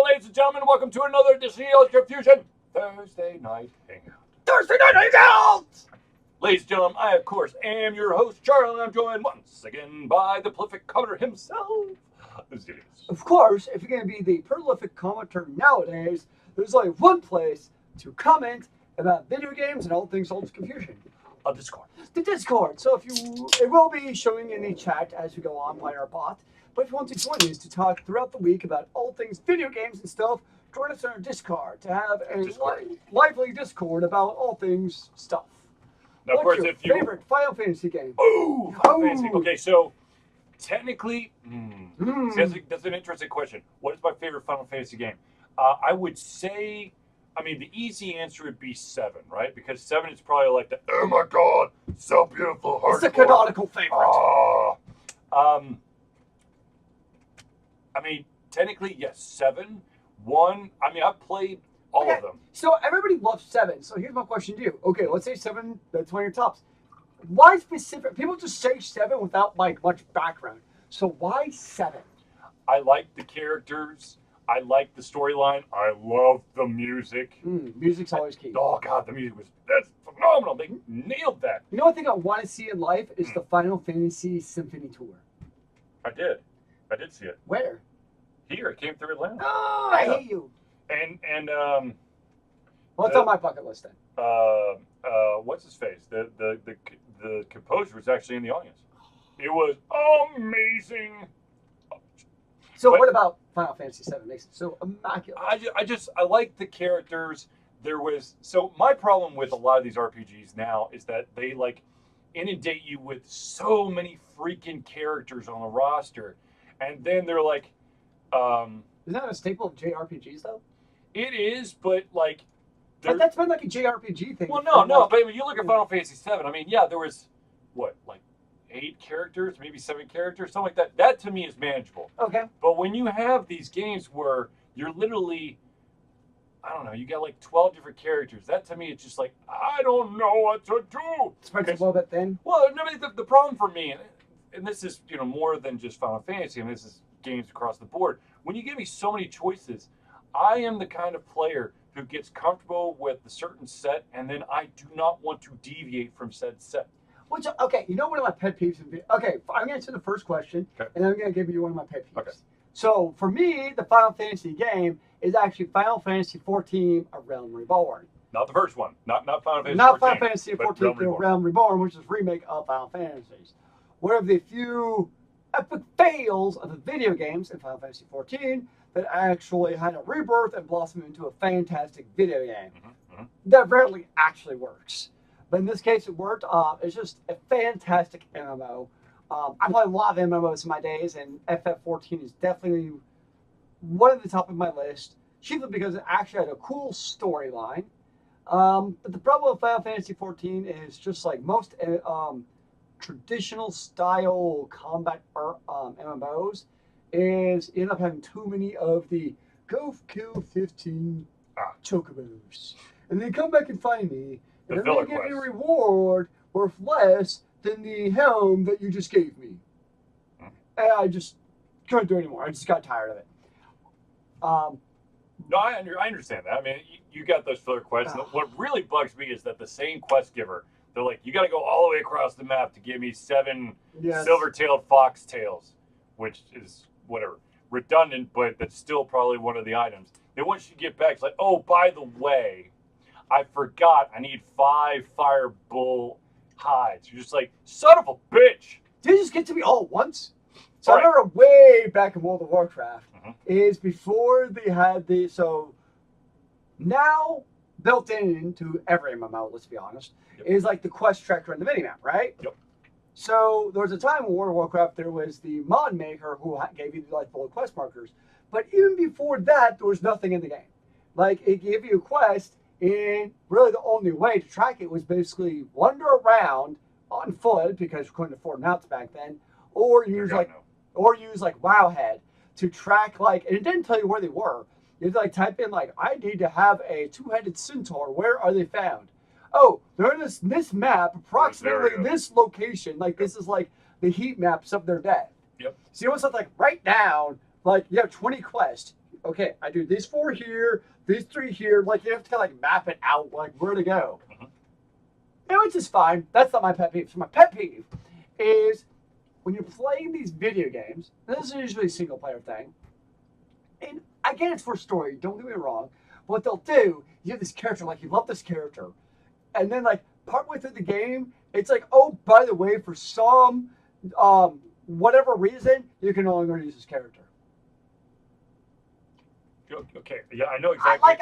Hello, ladies and gentlemen. Welcome to another edition of Confusion Thursday Night Hangout. Thursday Night Hangout! Ladies and gentlemen, I, of course, am your host, Charlie, and I'm joined once again by the prolific commenter himself, Zealeus. Of course, if you're going to be the prolific commenter nowadays, there's only one place to comment about video games and all things old confusion. A Discord. The Discord. So it will be showing in the chat as we go on by our bot. But if you want to join us to talk throughout the week about all things video games and stuff, join us on our Discord to have a lively Discord about all things stuff. Now, of course, What's your favorite Final Fantasy game? Ooh, Final Fantasy. Okay, so technically, that's an interesting question. What is my favorite Final Fantasy game? I would say, the easy answer would be 7, right? Because 7 is probably like the, oh my god, so beautiful, hardcore. It's a canonical favorite. Technically, yes, 7. 1, I've played all of them. So everybody loves 7. So here's my question to you. Okay, let's say 7, that's one of your tops. Why specific? People just say 7 without like much background. So why 7? I like the characters. I like the storyline. I love the music. Music's always key. Oh god, the music that's phenomenal. They nailed that. You know one thing I want to see in life is the Final Fantasy Symphony Tour. I did see it. Where? Here, it came through Atlanta. Oh, I hate you. And well, it's on my bucket list then. What's his face? The composer was actually in the audience. It was amazing. So what about Final Fantasy VII makes it so immaculate? I like the characters. So my problem with a lot of these RPGs now is that they like inundate you with so many freaking characters on the roster, and then they're like, isn't that a staple of JRPGs though? It is, but like, but that's been like a JRPG thing. Well, no, but when you look at Final Fantasy VII, there was what, like 8 characters, maybe 7 characters, something like that. That to me is manageable. Okay. But when you have these games where you're literally, I don't know, you got like 12 different characters, that to me it's just like, I don't know what to do. Spreads a little bit thin. Well, the problem for me, and this is more than just Final Fantasy, and this is games across the board. When you give me so many choices, I am the kind of player who gets comfortable with a certain set, and then I do not want to deviate from said set. Which, okay, you know one of my pet peeves would be, okay, I'm going to answer the first question, and I'm going to give you one of my pet peeves. Okay. So, for me, the Final Fantasy game is actually Final Fantasy XIV, A Realm Reborn. Not the first one. Not Final Fantasy Not 14, Final Fantasy XIV, A Realm Reborn, which is a remake of Final Fantasies. One of the few epic fails of the video games in Final Fantasy XIV that actually had a rebirth and blossomed into a fantastic video game. That rarely actually works. But in this case, it worked. It's just a fantastic MMO. I played a lot of MMOs in my days, and FF14 is definitely one of the top of my list, chiefly because it actually had a cool storyline. But the problem with Final Fantasy XIV is just like most traditional style combat MMOs, is you end up having too many of the go kill 15 chocobos, and then come back and find me. And then they give you a reward worth less than the helm that you just gave me. And I just couldn't do it anymore. I just got tired of it. No, I understand that. You got those filler quests. What really bugs me is that the same quest giver, they're like, you got to go all the way across the map to give me 7 silver-tailed fox tails, which is whatever, redundant, but that's still probably one of the items. Then once you get back, it's like, oh, by the way, I forgot I need 5 fire bull hides. You're just like, son of a bitch. Did you just get to me all at once? So I remember way back in World of Warcraft is before they had so now built into every MMO, let's be honest, is like the quest tracker and the minimap, right? Yep. So there was a time in World of Warcraft there was the mod maker who gave you like bullet quest markers. But even before that, there was nothing in the game. Like it gave you a quest, and really the only way to track it was basically wander around on foot because you couldn't afford mounts back then, or use like Wowhead to track and it didn't tell you where they were. You had to type in I need to have a 2-headed centaur. Where are they found? Oh, they're in this map, approximately this location. This is the heat maps of their death. Yep. So you want something write down, you have 20 quests. okay, I do these 4 here, these 3 here. Like you have to kind of like map it out, like where to go. Mm-hmm. Which is fine. That's not my pet peeve. So my pet peeve is when you're playing these video games. This is usually a single player thing, and I get it's for story. Don't get me wrong. What they'll do, you have this character, like you love this character, and then like partway through the game, it's like, oh, by the way, for some whatever reason, you can no longer use this character. Okay, yeah, I know exactly.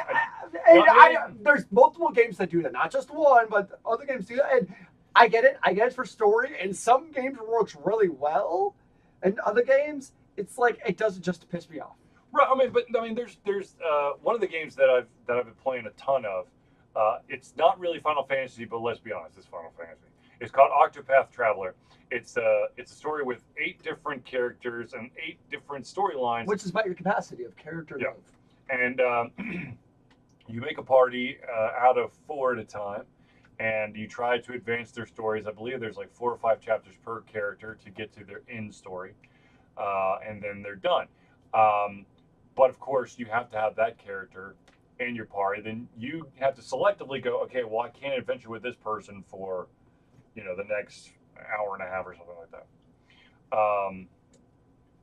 There's multiple games that do that, not just one, but other games do that. And I get it. I get it for story, and some games it works really well, and other games it's like it does it just to piss me off. Right. There's one of the games that I've been playing a ton of. It's not really Final Fantasy, but let's be honest, it's Final Fantasy. It's called Octopath Traveler. It's a story with 8 different characters and 8 different storylines. Which is about your capacity of character growth. And you make a party out of 4 at a time, and you try to advance their stories. I believe there's like 4 or 5 chapters per character to get to their end story, and then they're done. But of course, you have to have that character in your party. Then you have to selectively go, okay, well, I can't adventure with this person for, the next hour and a half or something like that.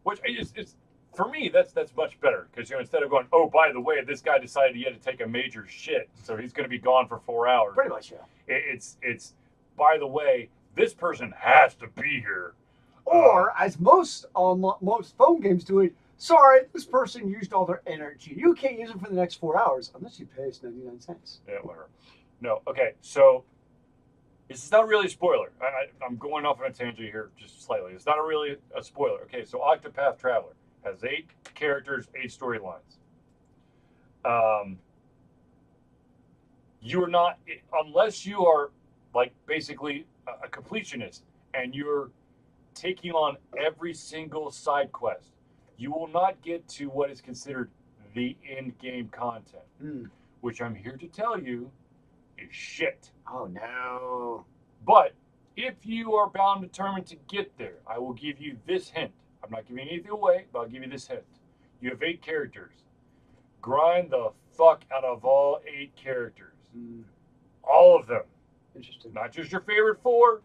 Which is for me, that's much better, because instead of going, oh, by the way, this guy decided he had to take a major shit, so he's going to be gone for 4 hours. Pretty much, yeah. It's by the way, this person has to be here. Or as most phone games do it, sorry, this person used all their energy. You can't use it for the next 4 hours unless you pay us 99 cents. Yeah, whatever. No, okay, so this is not really a spoiler. I'm going off on a tangent here just slightly. It's not really a spoiler. Okay, so Octopath Traveler has 8 characters, 8 storylines. You're not, unless you are like basically a completionist and you're taking on every single side quest, you will not get to what is considered the end game content, which I'm here to tell you is shit. Oh no. But if you are bound and determined to get there, I will give you this hint. I'm not giving anything away, but I'll give you this hint. You have 8 characters. Grind the fuck out of all 8 characters. All of them. Interesting. Not just your favorite 4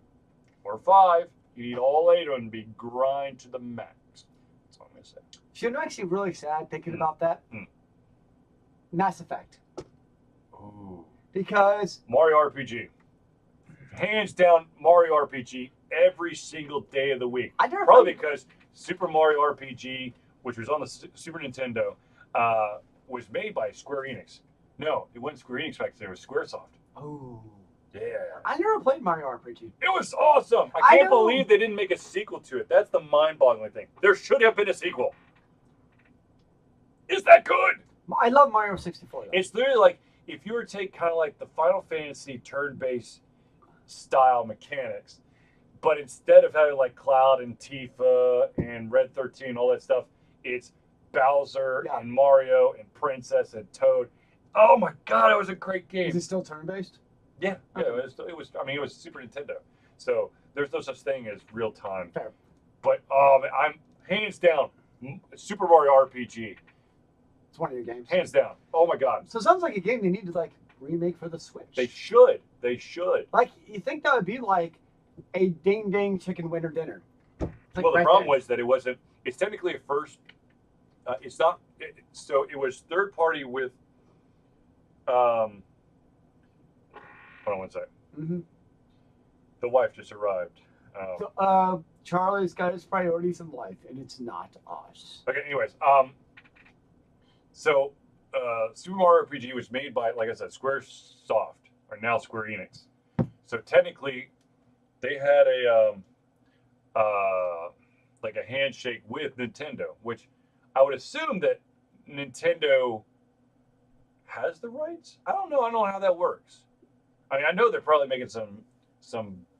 or 5. You need all 8 of them to be grind to the max. That's all I'm going to say. So you're actually really sad thinking about that? Mass Effect. Ooh. Because Mario RPG. Hands down, Mario RPG every single day of the week. Probably because Super Mario RPG, which was on the Super Nintendo, was made by Square Enix. No, it wasn't Square Enix back then. It was Squaresoft. Oh. Yeah. I never played Mario RPG. It was awesome. I can't believe they didn't make a sequel to it. That's the mind-boggling thing. There should have been a sequel. Is that good? I love Mario 64, though. It's literally like if you were to take kind of like the Final Fantasy turn-based style mechanics, but instead of having like Cloud and Tifa and Red 13, all that stuff, it's Bowser and Mario and Princess and Toad. Oh my God, it was a great game. Is it still turn-based? Yeah, it was. I mean, it was Super Nintendo, so there's no such thing as real time. Fair. But I'm hands down Super Mario RPG. It's one of your games. Hands down. Oh my God. So it sounds like a game they need to like remake for the Switch. They should. They should. Like, you think that would be like a ding ding chicken winter dinner? Like well, the problem was that it wasn't. It's technically a first. It's not. So it was third party with. Hold on one second. The wife just arrived. Charlie's got his priorities in life, and it's not us. Okay. Anyways, so Super Mario RPG was made by, like I said, Squaresoft, or now Square Enix. So technically, they had like a handshake with Nintendo, which I would assume that Nintendo has the rights. I don't know how that works. I mean, I know they're probably making some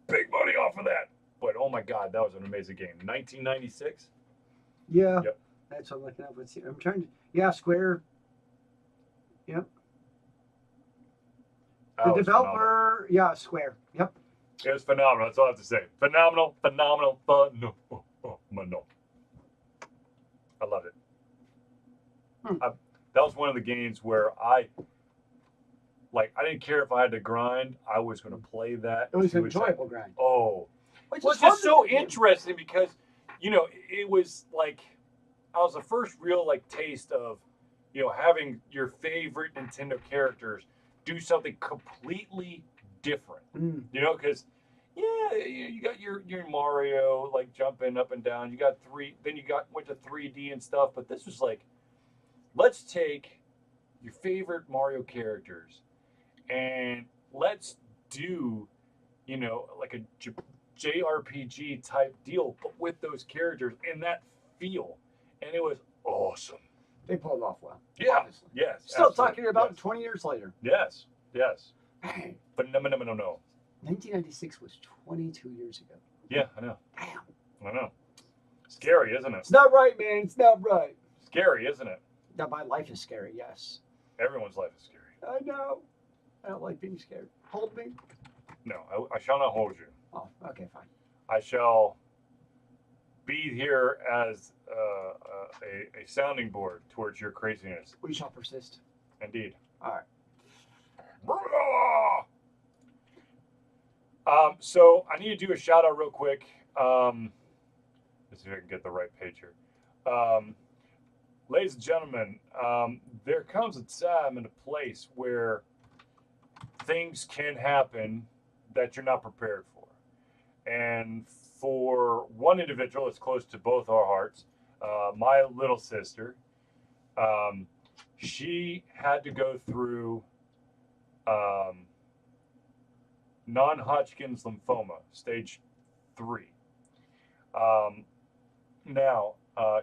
big money off of that, but oh my God, that was an amazing game. 1996. Yeah. Yep. That's what I'm looking up. I'm trying to. Yeah, Square. Yep. The developer. Phenomenal. Square. Yep. It was phenomenal. That's all I have to say. Phenomenal. I loved it. that was one of the games where I didn't care if I had to grind. I was going to play that. It was an enjoyable grind. Oh, Which was just so interesting because, you know, it was like, I was the first real like taste of, you know, having your favorite Nintendo characters do something completely different. You know, because you got your Mario like jumping up and down. You got then you went to 3D and stuff. But this was like, let's take your favorite Mario characters and let's do, you know, like a JRPG type deal, but with those characters and that feel. And it was awesome. They pulled it off well. Yeah. Obviously. Yes. Still absolutely. talking about 20 years later. Yes. Yes. Bang. But no. 1996 was 22 years ago. Yeah, I know. Damn. I know. Scary, isn't it? It's not right, man. It's not right. Scary, isn't it? Now, my life is scary, yes. Everyone's life is scary. I know. I don't like being scared. Hold me. No, I shall not hold you. Oh, okay, fine. I shall be here as a sounding board towards your craziness. We shall persist. Indeed. All right. So I need to do a shout out real quick. Let's see if I can get the right page here. Ladies and gentlemen, there comes a time and a place where things can happen that you're not prepared for. And for one individual, it's close to both our hearts. My little sister, she had to go through non-Hodgkin's lymphoma, stage 3. Now,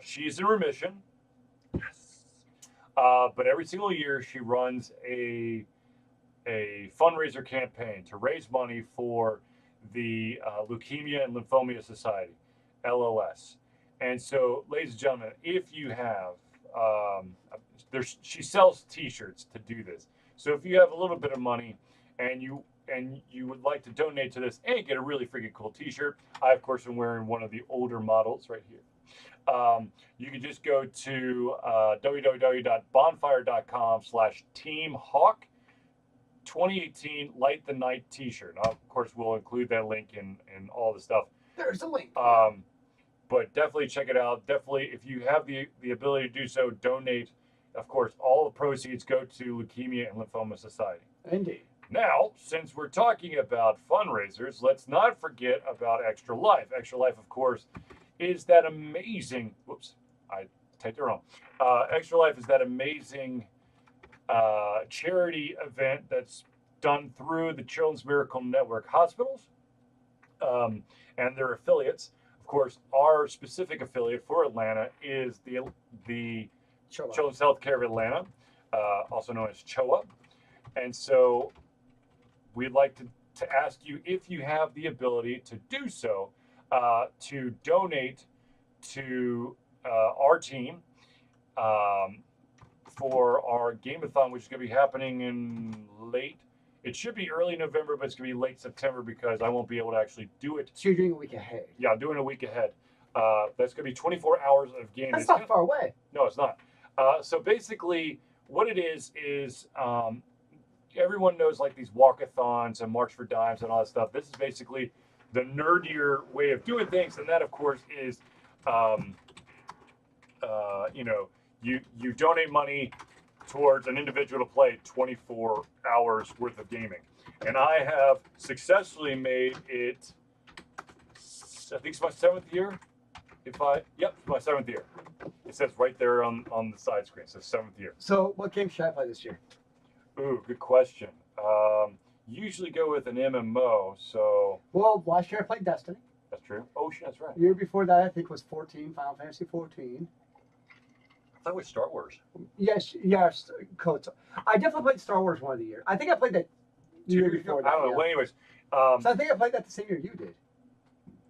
she's in remission. Yes. But every single year, she runs a fundraiser campaign to raise money for the Leukemia and Lymphoma Society, LLS. And so, ladies and gentlemen, if you have, she sells T-shirts to do this. So if you have a little bit of money and you would like to donate to this and get a really freaking cool T-shirt, I of course am wearing one of the older models right here. You can just go to www.bonfire.com/teamhawk 2018 Light the Night T-shirt. Now, of course, we'll include that link in all the stuff. There's a link. But definitely check it out. Definitely, if you have the ability to do so, donate. Of course, all the proceeds go to Leukemia and Lymphoma Society. Indeed. Now, since we're talking about fundraisers, let's not forget about Extra Life. Extra Life, of course, is that amazing. Whoops, I typed it wrong. Extra Life is that amazing charity event that's done through the Children's Miracle Network hospitals and their affiliates. Of course, our specific affiliate for Atlanta is the Children's Healthcare of Atlanta, also known as CHOA. And so we'd like to ask you if you have the ability to do so, to donate to our team for our Game-a-thon, which is going to be happening in it should be early November, but it's going to be late September because I won't be able to actually do it. So you're doing a week ahead? Yeah, I'm doing a week ahead. That's going to be 24 hours of gaming. That's not far away. No, it's not. So basically, what it is everyone knows like these walkathons and March for Dimes and all that stuff. This is basically the nerdier way of doing things, and that, of course, is you donate money towards an individual to play 24 hours worth of gaming. And I have successfully made it, I think it's my 7th year. Yep, it's my 7th year. It says right there on the side screen. It says 7th year. So what game should I play this year? Ooh, good question. Usually go with an MMO, so... Well, last year I played Destiny. That's true. Oh, shit, that's right. The year before that, I think, was Final Fantasy 14. I thought it was Star Wars. Yes. I definitely played Star Wars one of the year. I think I played that year before that. I don't know. Yeah. Well, anyways. So I think I played that the same year you did.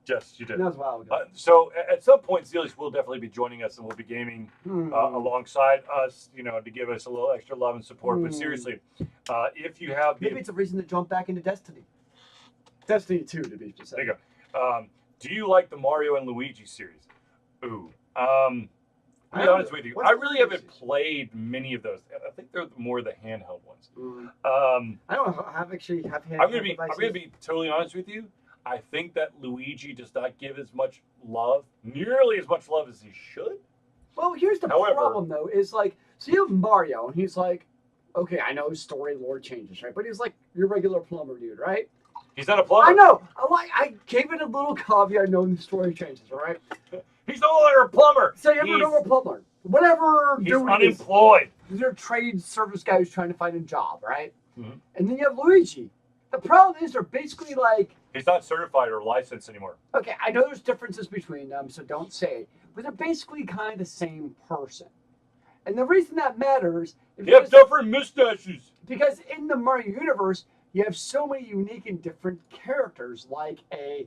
Yes, you did. That was a while ago. So at some point, Zealeus will definitely be joining us, and we'll be gaming alongside us, to give us a little extra love and support. But seriously, if you have maybe it's a reason to jump back into Destiny. Destiny 2, to be specific. There you go. Do you like the Mario and Luigi series? Ooh. to be honest with you, I really haven't played many of those. I think they're more the handheld ones. I don't have actually have handheld. I'm gonna be totally honest with you. I think that Luigi does not give as much love, nearly as much love as he should. Well, here's the problem though, is like, so you have Mario, and he's like, okay, I know his story lore changes, right? But he's like your regular plumber dude, right? He's not a plumber. I know. I gave it a little caveat knowing the story changes, all right? He's no longer a plumber. So you're a normal plumber. Whatever he's unemployed. He's a trade service guy who's trying to find a job, right? Mm-hmm. And then you have Luigi. The problem is they're basically like... He's not certified or licensed anymore. Okay, I know there's differences between them, so don't say it. But they're basically kind of the same person. And the reason that matters... They have different mustaches. Because in the Mario universe, you have so many unique and different characters, like a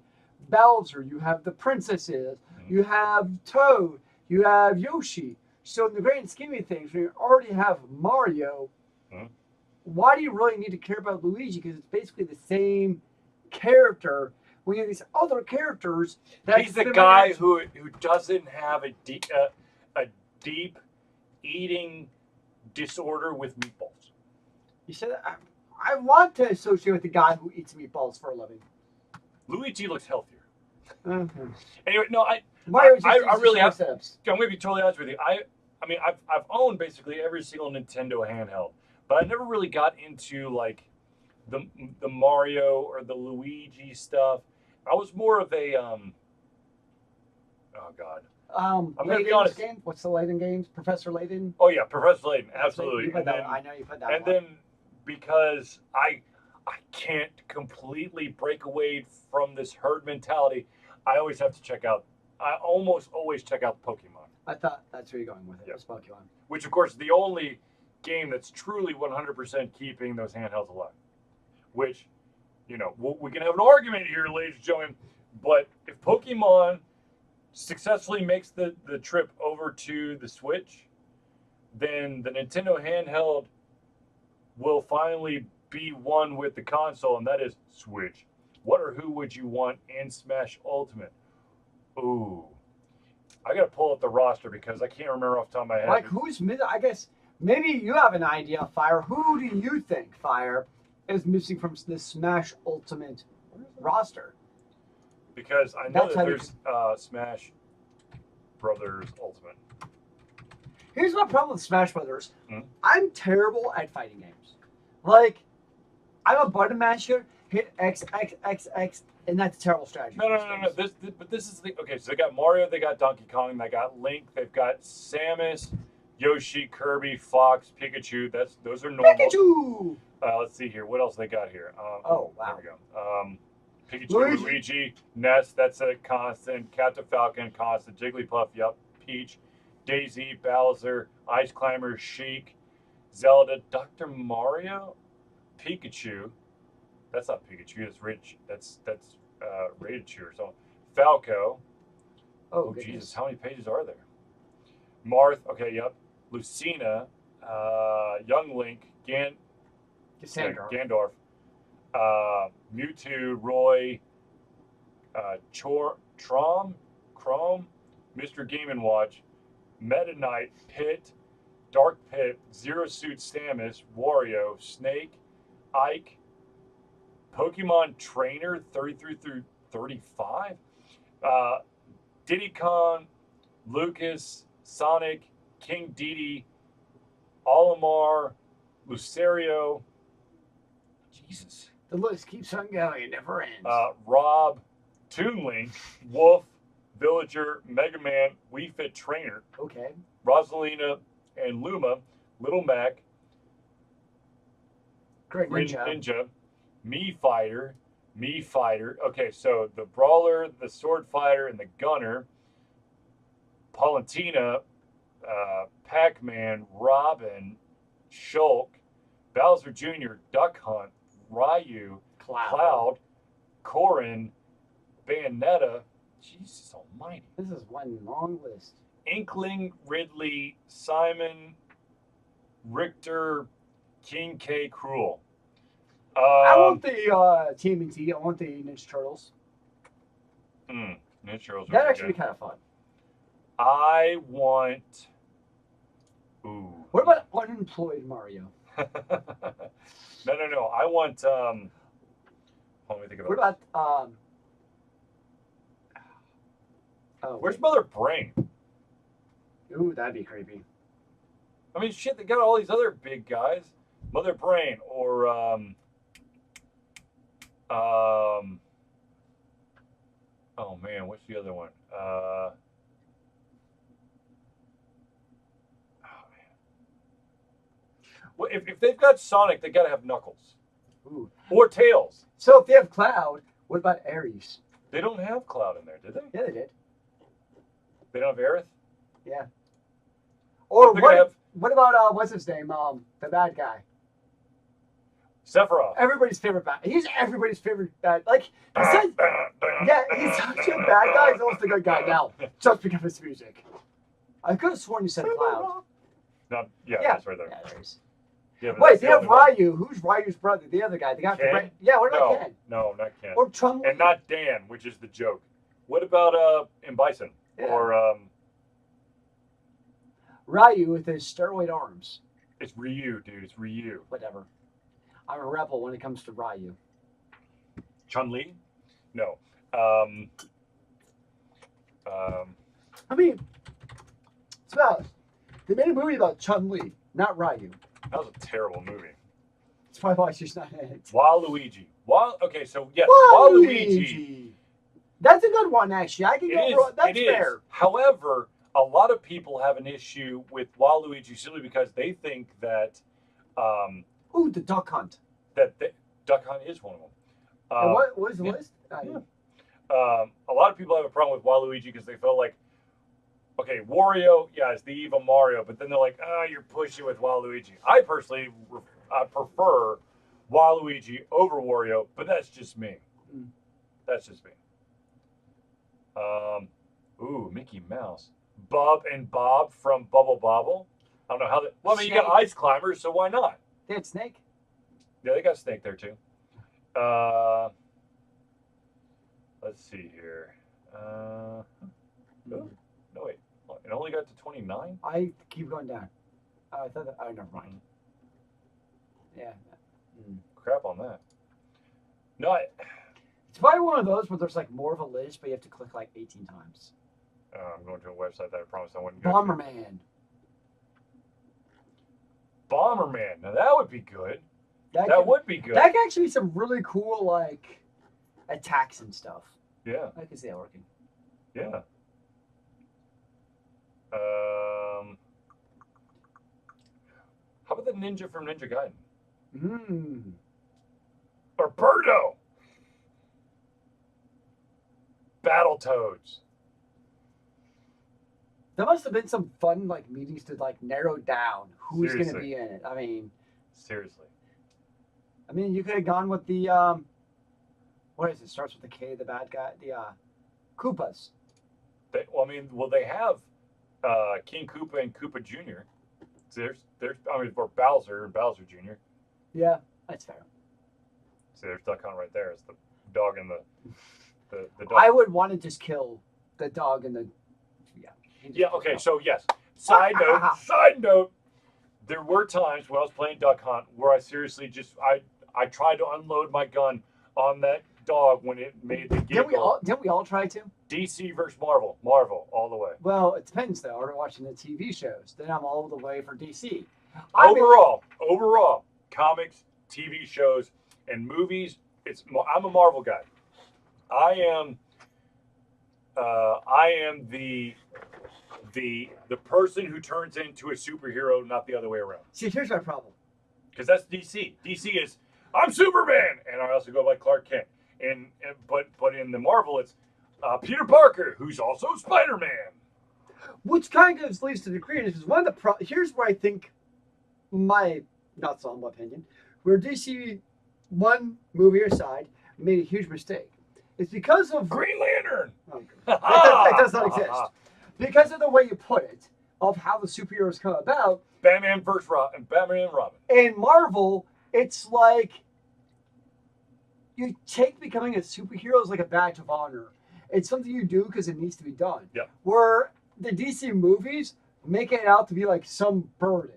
Bowser, you have the princesses, you have Toad, you have Yoshi. So in the grand scheme of things, when you already have Mario, why do you really need to care about Luigi? Because it's basically the same character. When you have these other characters, he's the guy who doesn't have a deep eating disorder with meatballs. You said I want to associate with the guy who eats meatballs for a living. Luigi looks healthier. Okay. Anyway, no, I really have. I'm going to be totally honest with you. I mean, I've owned basically every single Nintendo handheld, but I never really got into like the Mario or the Luigi stuff. I was more of a oh god. I'm gonna be honest. Game? What's the Layton games? Professor Layton? Oh yeah, Professor Layton, absolutely. You put that, I know you put that. And then because I can't completely break away from this herd mentality, I always have to check out. I almost always check out Pokemon. I thought that's where you're going with it. It's Pokemon. Which of course is the only game that's truly 100% keeping those handhelds alive. Which, you know, we can have an argument here, ladies and gentlemen, but if Pokemon successfully makes the trip over to the Switch, then the Nintendo handheld will finally be one with the console, and that is Switch. What or who would you want in Smash Ultimate? Ooh. I got to pull up the roster because I can't remember off the top of my head. Like, who's missing? I guess maybe you have an idea, Fire. Who do you think, Fire, is missing from the Smash Ultimate roster? Because I know that there's Smash Brothers Ultimate. Here's my problem with Smash Brothers. I'm terrible at fighting games. Like, I'm a button masher, hit X, X, X, X, and that's a terrible strategy. No. This is the... Okay, so they got Mario, they got Donkey Kong, they got Link, they've got Samus, Yoshi, Kirby, Fox, Pikachu. Those are normal. Pikachu! Let's see here. What else they got here? Oh, wow. There we go. Pikachu, Luigi, Ness, that's a constant. Captain Falcon, constant. Jigglypuff, yep. Peach, Daisy, Bowser, Ice Climber, Sheik, Zelda, Dr. Mario, Pikachu. That's not Pikachu. That's Rich. That's Raichu or something. Falco. Oh Jesus! How many pages are there? Marth. Okay, yep. Lucina, Young Link, Gandorf, Mewtwo, Roy, Chrome, Mr. Game & Watch, Meta Knight, Pit, Dark Pit, Zero Suit Samus, Wario, Snake, Ike, Pokemon Trainer 33 through 35, Diddy Kong, Lucas, Sonic, King Dedede, Olimar, Lucario. Jesus. The list keeps on going. It never ends. Rob, Toon Link, Wolf, Villager, Mega Man, Wii Fit Trainer. Okay. Rosalina and Luma, Little Mac, Great Ninja, Mii Fighter. Okay, so the Brawler, the Sword Fighter, and the Gunner. Palantina, Pac-Man, Robin, Shulk, Bowser Jr., Duck Hunt, Ryu, Cloud, Corrin, Bayonetta. Jesus almighty. This is one long list. Inkling, Ridley, Simon, Richter, King K. Cruel. I want the TMNT. I want the Ninja Turtles. Ninja Turtles. That'd actually be kind of fun. I want Ooh. What about unemployed Mario? No. I want. Let me think about. What about Where's Mother Brain? Ooh, that'd be creepy. I mean, shit, they got all these other big guys. Mother Brain or oh man, what's the other one? Oh man. Well, if they've got Sonic, they gotta have Knuckles. Ooh. Or Tails. So if they have Cloud, what about Ares? They don't have Cloud in there, did they? Yeah, they did. They don't have Aerith? Yeah. Or What about what's his name? The bad guy. Sephiroth. Everybody's favorite bad. He's everybody's favorite bad. Like he said, yeah, he's such a bad guy. He's almost a good guy now, just because of his music. I could have sworn you said Cloud. No, that's right there. Yeah, there is. Yeah, wait, they have Ryu. Who's Ryu's brother? The other guy. The guy from yeah. What about Ken? No, not Ken. Or Chun. And not Dan, which is the joke. What about Bison? Yeah. Or Ryu with his steroid arms. It's Ryu, dude. It's Ryu. Whatever. I'm a rebel when it comes to Ryu. Chun-Li? No. I mean, it's about. They made a movie about Chun-Li, not Ryu. That was a terrible movie. It's probably why she's not in it. Waluigi. Okay, so yes, Waluigi. That's a good one, actually. I can go. That's fair. However, a lot of people have an issue with Waluigi simply because they think that. Ooh, the Duck Hunt. Duck Hunt is one of them. What was the list? A lot of people have a problem with Waluigi because they feel like, okay, Wario, yeah, it's the evil Mario, but then they're like, you're pushing with Waluigi. I personally prefer Waluigi over Wario, but that's just me. That's just me. Ooh, Mickey Mouse. Bub and Bob from Bubble Bobble. I don't know how that. Well, I mean, you got Ice Climbers, so why not? They had Snake. Yeah, they got Snake there too. Let's see here. No, wait. It only got to 29? I keep going down. I thought that. Oh, never mind. Yeah. Crap on that. No, it's probably one of those where there's like more of a list, but you have to click like 18 times. I'm going to a website that I promised I wouldn't go Bomberman. Bomberman. Now that would be good. That would be good. That could actually be some really cool like attacks and stuff. Yeah. I can see that working. Yeah. How about the ninja from Ninja Gaiden? Or Birdo. Battletoads. There must have been some fun like meetings to like narrow down who's going to be in it. I mean, seriously. I mean, you could have gone with the what is it? Starts with the K. The bad guy. The Koopas. They have King Koopa and Koopa Jr. So or Bowser and Bowser Jr. Yeah, that's fair. See, there's Duck Hunt right there. It's the dog and the dog. I would want to just kill the dog and the. Yeah. Okay. So yes. Side note. There were times when I was playing Duck Hunt where I seriously just I tried to unload my gun on that dog when it made the giggle. Didn't we all try to? DC versus Marvel. Marvel all the way. Well, it depends though. Are we watching the TV shows? Then I'm all the way for DC. Overall, comics, TV shows, and movies. I'm a Marvel guy. I am the person who turns into a superhero, not the other way around. See, here's my problem. Because that's DC. DC is I'm Superman, and I also go by Clark Kent. But in the Marvel, it's Peter Parker, who's also Spider-Man. Which kind of leads to the creators. Is one of the here's where I think my not so humble opinion, where DC, one movie aside, made a huge mistake. It's because of Green Lantern. Oh, it does not exist. Because of the way you put it, of how the superheroes come about. Batman versus Batman and Robin. In Marvel, it's like you take becoming a superhero as like a badge of honor. It's something you do because it needs to be done. Yep. Where the DC movies, make it out to be like some burden.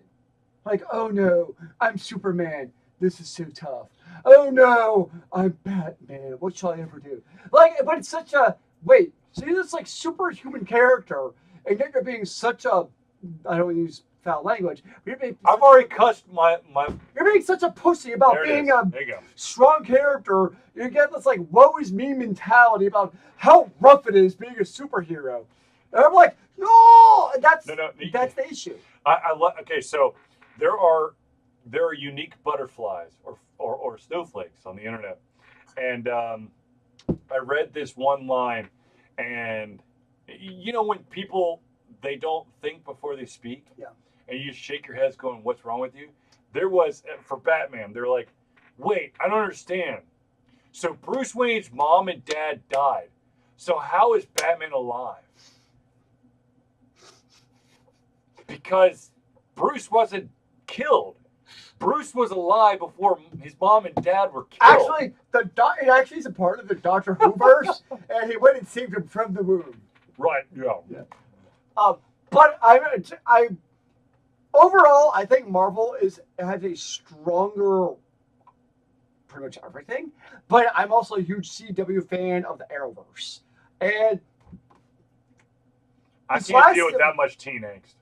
Like, oh no, I'm Superman. This is so tough. Oh no, I'm Batman. What shall I ever do? Like, but it's such a wait. So you're this like superhuman character, and yet you're being such a I don't use foul language. I've already cussed my. You're being such a pussy about being a strong character. You get this like woe is me mentality about how rough it is being a superhero. And I'm like, no, that's the issue. Okay, so there are unique butterflies or snowflakes on the internet, and I read this one line, and you know when people they don't think before they speak, and you just shake your heads going, "What's wrong with you?" There was for Batman. They're like, "Wait, I don't understand." So Bruce Wayne's mom and dad died. So how is Batman alive? Because Bruce wasn't killed. Bruce was alive before his mom and dad were killed. Actually, it actually is a part of the Doctor Who verse, and he went and saved him from the womb. Right. Yeah. But I overall, I think Marvel has a stronger, pretty much everything. But I'm also a huge CW fan of the Arrowverse, and I can't deal with that much teen angst.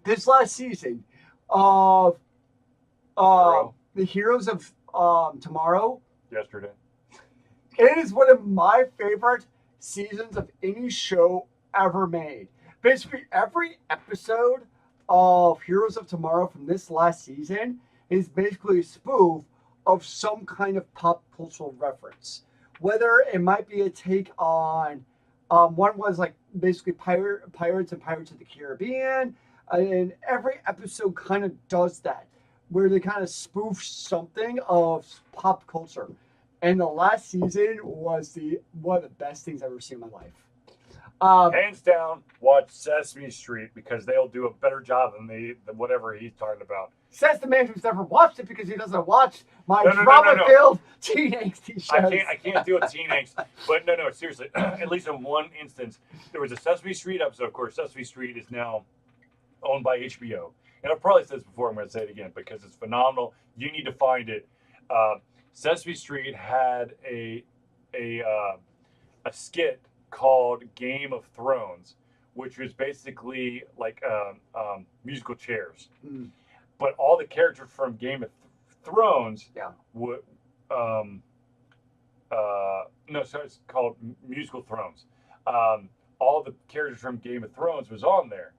This last season of the Heroes of Tomorrow. Yesterday. It is one of my favorite seasons of any show ever made. Basically, every episode of Heroes of Tomorrow from this last season is basically a spoof of some kind of pop cultural reference. Whether it might be a take on, one was like basically Pirates and Pirates of the Caribbean, and every episode kind of does that, where they kind of spoof something of pop culture. And the last season was one of the best things I've ever seen in my life. Hands down, watch Sesame Street because they'll do a better job than whatever he's talking about. Says the man who's never watched it because he doesn't watch my drama-filled teen angsty shows. I can't do a teen angst. But no, seriously. At least in one instance, there was a Sesame Street episode. Of course, Sesame Street is now owned by HBO. And I've probably said this before. I'm going to say it again because it's phenomenal. You need to find it. Sesame Street had a skit called Game of Thrones, which was basically like musical chairs. Mm. But all the characters from Game of Thrones would so it's called Musical Thrones. All the characters from Game of Thrones was on there,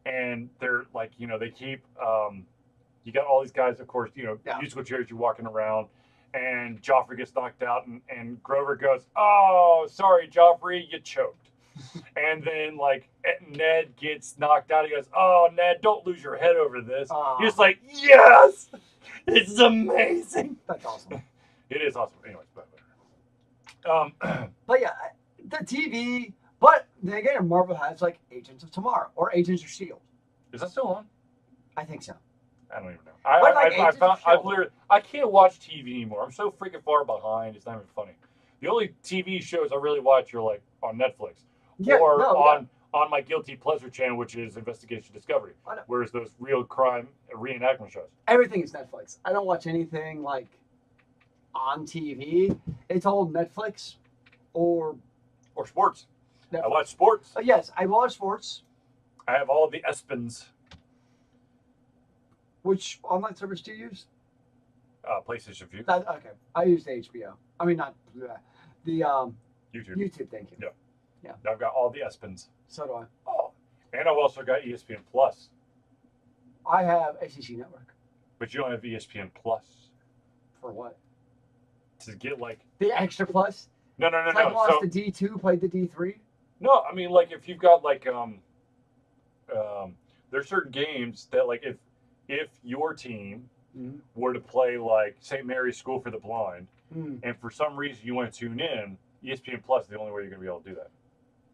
and they're like, they keep you got all these guys, of course, musical chairs, you're walking around, and Joffrey gets knocked out, and Grover goes, "Oh, sorry, Joffrey, you choked." And then, like, Ned gets knocked out. He goes, "Oh, Ned, don't lose your head over this." He's just like, "Yes! It's amazing." That's awesome. It is awesome. Anyways, but yeah, the TV. But then again, Marvel has, like, Agents of Tomorrow or Agents of S.H.I.E.L.D. Is that still on? I think so. I don't even know. I can't watch TV anymore. I'm so freaking far behind. It's not even funny. The only TV shows I really watch are like on Netflix on my Guilty Pleasure channel, which is Investigation Discovery. Whereas those real crime reenactment shows. Everything is Netflix. I don't watch anything like on TV. It's all Netflix or sports. Netflix. I watch sports. Yes, I watch sports. I have all the ESPNs. Which online service do you use? PlayStation View. Okay, I use the HBO. I mean, not the YouTube. YouTube, thank you. Yeah. I've got all the ESPNs. So do I. Oh, and I've also got ESPN Plus. I have ACC Network. But you don't have ESPN Plus. For what? To get like the extra plus? No. Like watch the D2, played the D3. No, I mean like if you've got like there's certain games that like if your team were to play like St. Mary's School for the Blind, and for some reason you want to tune in, ESPN Plus is the only way you're going to be able to do that.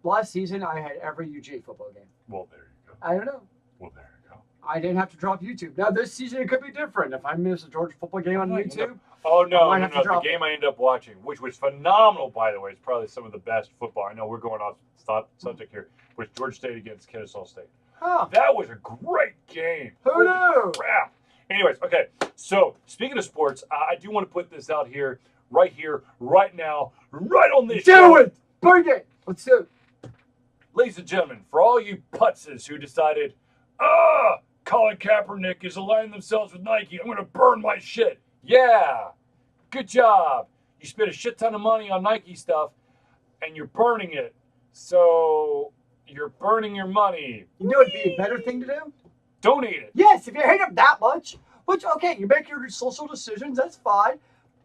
Last season, I had every UGA football game. Well, there you go. I don't know. Well, there you go. I didn't have to drop YouTube. Now, this season, it could be different. If I miss a Georgia football game on YouTube. Oh, no. The game I ended up watching, which was phenomenal, by the way, it's probably some of the best football. I know we're going off subject here, was Georgia State against Kennesaw State. Huh. That was a great game. Who knew? Crap. Anyways, okay. So speaking of sports, I do want to put this out here, right now, right on this show. Do it. Bring it. Let's do it. Ladies and gentlemen, for all you putzes who decided, Colin Kaepernick is aligning themselves with Nike, I'm going to burn my shit. Yeah, good job. You spent a shit ton of money on Nike stuff, and you're burning it. So you're burning your money. You know what'd be a better thing to do? Donate it. Yes, if you hate them that much, which, okay, you make your social decisions, that's fine.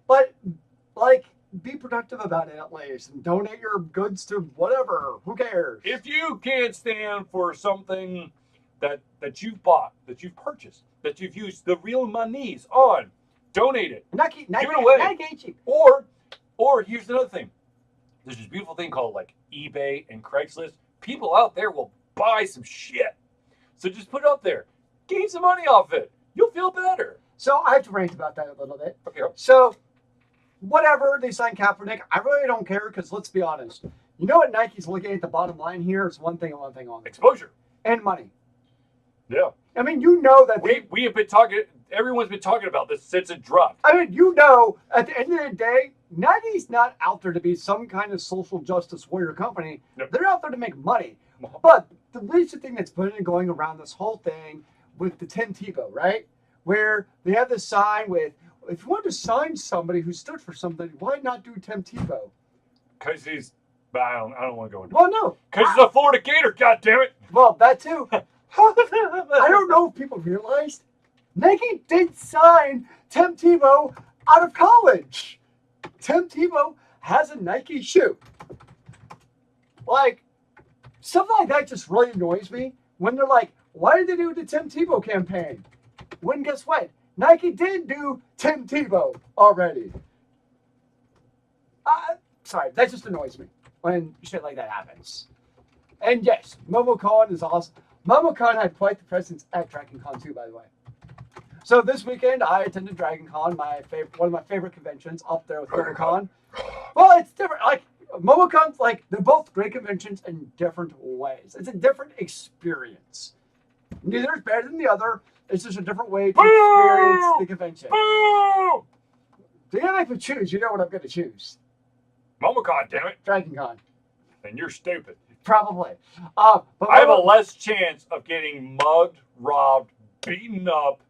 But, like, be productive about it at least and donate your goods to whatever. Who cares? If you can't stand for something that you've bought, that you've purchased, that you've used the real monies on, donate it. Give it away. Or here's another thing. There's this beautiful thing called like eBay and Craigslist. People out there will buy some shit. So just put it up there. Gain some money off it. You'll feel better. So I have to rant about that a little bit. Okay. So whatever they sign Kaepernick, I really don't care because let's be honest. You know what Nike's looking at the bottom line here is one thing and one thing only. Exposure. And money. Yeah. I mean, you know that we have been talking, everyone's been talking about this since it dropped. I mean, you know, at the end of the day, Nike's not out there to be some kind of social justice warrior company. Yep. They're out there to make money. But the recent thing that's been going around this whole thing with the Tim Tebow, right? Where they have this sign with, if you want to sign somebody who stood for something, why not do Tim Tebow? Because he's, I don't want to go into it. Well, no. Because he's a Florida Gator, goddammit. Well, that too. I don't know if people realized Nike did sign Tim Tebow out of college. Tim Tebow has a Nike shoe. Like, something like that just really annoys me when they're like, why did they do the Tim Tebow campaign? When guess what? Nike did do Tim Tebow already. Sorry, that just annoys me when shit like that happens. And yes, MomoCon is awesome. MomoCon had quite the presence at DragonCon too, by the way. So this weekend, I attended DragonCon, one of my favorite conventions, up there with MomoCon. Well, it's different. Like, MomoCon's like, they're both great conventions in different ways. It's a different experience. Neither is better than the other. It's just a different way to experience the convention. Boo! So you have to choose. You know what I'm going to choose. MomoCon, damn it. DragonCon. And you're stupid. Probably. But I have a less chance of getting mugged, robbed, beaten up,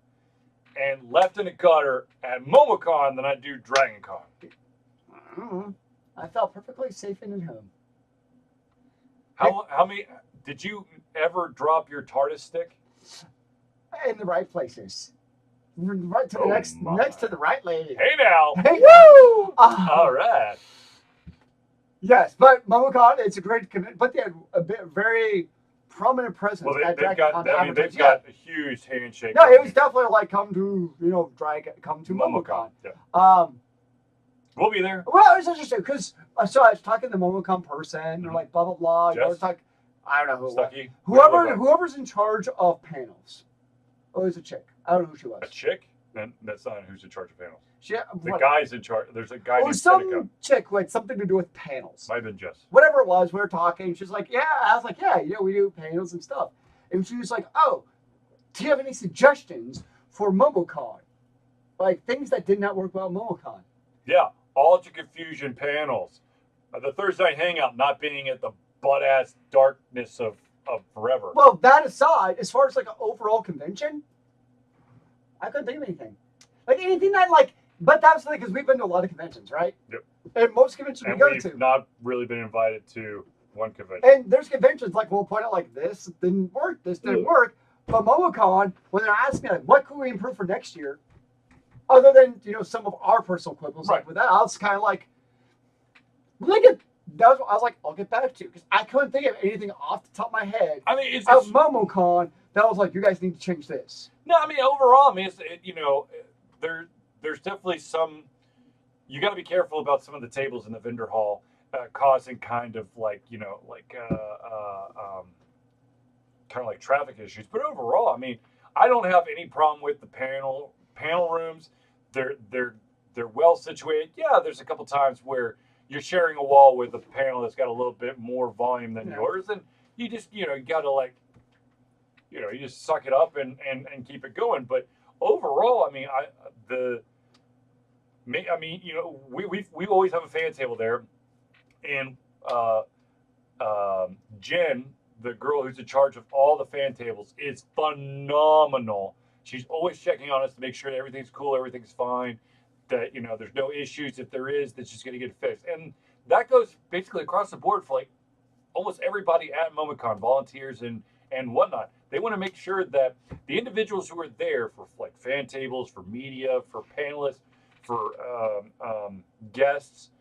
and left in a gutter at MomoCon than I do DragonCon. I felt perfectly safe and at home. How many? Did you ever drop your TARDIS stick? In the right places. Right to the next to the right lady. Hey now. Hey, woo! All right. Yes, but MomoCon, it's a great convention, but they had a very prominent presence at DragonCon. They've got a huge handshake. No, it was definitely like come to MomoCon. Yeah. We'll be there. Well, it was interesting because I was talking to the MomoCon person, or like blah blah blah. Jess? I was talking, I don't know who. Stucky? Whoever's in charge of panels. Oh, it was a chick. I don't know who she was. A chick? Then that's not who's in charge of panels. The guy's in charge. There's a guy named some Seneca. chick who had something to do with panels. Might have been Jess. Whatever it was, we were talking. She's like, yeah. I was like, yeah, we do panels and stuff. And she was like, oh, do you have any suggestions for MomoCon? Like things that did not work well at MomoCon. Yeah, Altered Confusion panels. The Thursday Night Hangout not being at the butt-ass darkness of forever. Well, that aside, as far as like an overall convention, I couldn't think of anything. Like anything that like, but that's the thing because we've been to a lot of conventions, right? Yep. And most conventions we go to. We've not really been invited to one convention. And there's conventions like we'll point out like this didn't work, this didn't work. But MomoCon, when they're asking me like, what could we improve for next year, other than some of our personal quibbles, right. Like with that, I was kind of like, I was like, I'll get back to you because I couldn't think of anything off the top of my head. I mean, it's MomoCon that was like, you guys need to change this. No, I mean overall, there's definitely some. You got to be careful about some of the tables in the vendor hall causing kind of like kind of like traffic issues. But overall, I mean, I don't have any problem with the panel rooms. They're well situated. Yeah, there's a couple times where you're sharing a wall with a panel that's got a little bit more volume than yours, and you just you got to like you just suck it up and keep it going. But overall, I mean, we always have a fan table there, and Jen, the girl who's in charge of all the fan tables, is phenomenal. She's always checking on us to make sure that everything's cool, everything's fine, that there's no issues. If there is, that's just going to get fixed. And that goes basically across the board for like almost everybody at MomoCon, volunteers and whatnot. They want to make sure that the individuals who are there for like fan tables, for media, for panelists, for guests,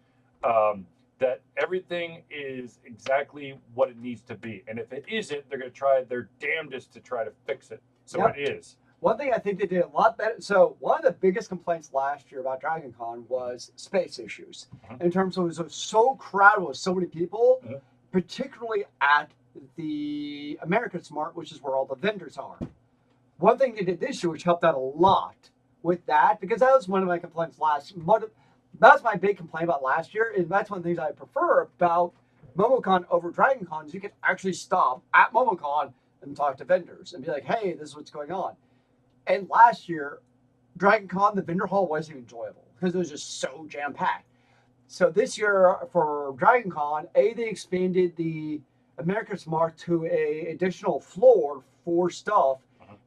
that everything is exactly what it needs to be. And if it isn't, they're going to try their damnedest to try to fix it. So It is. One thing I think they did a lot better. So one of the biggest complaints last year about Dragon Con was space issues. In terms of it was so crowded with so many people, particularly at the American Smart, which is where all the vendors are. One thing they did this year, which helped out a lot with that, because that was one of my complaints that's my big complaint about last year, and that's one of the things I prefer about MomoCon over Dragon Con is you can actually stop at MomoCon and talk to vendors and be like, hey, this is what's going on. And last year, Dragon Con, the vendor hall wasn't enjoyable because it was just so jam-packed. So this year for Dragon Con, they expanded the America's Mark to an additional floor for stuff,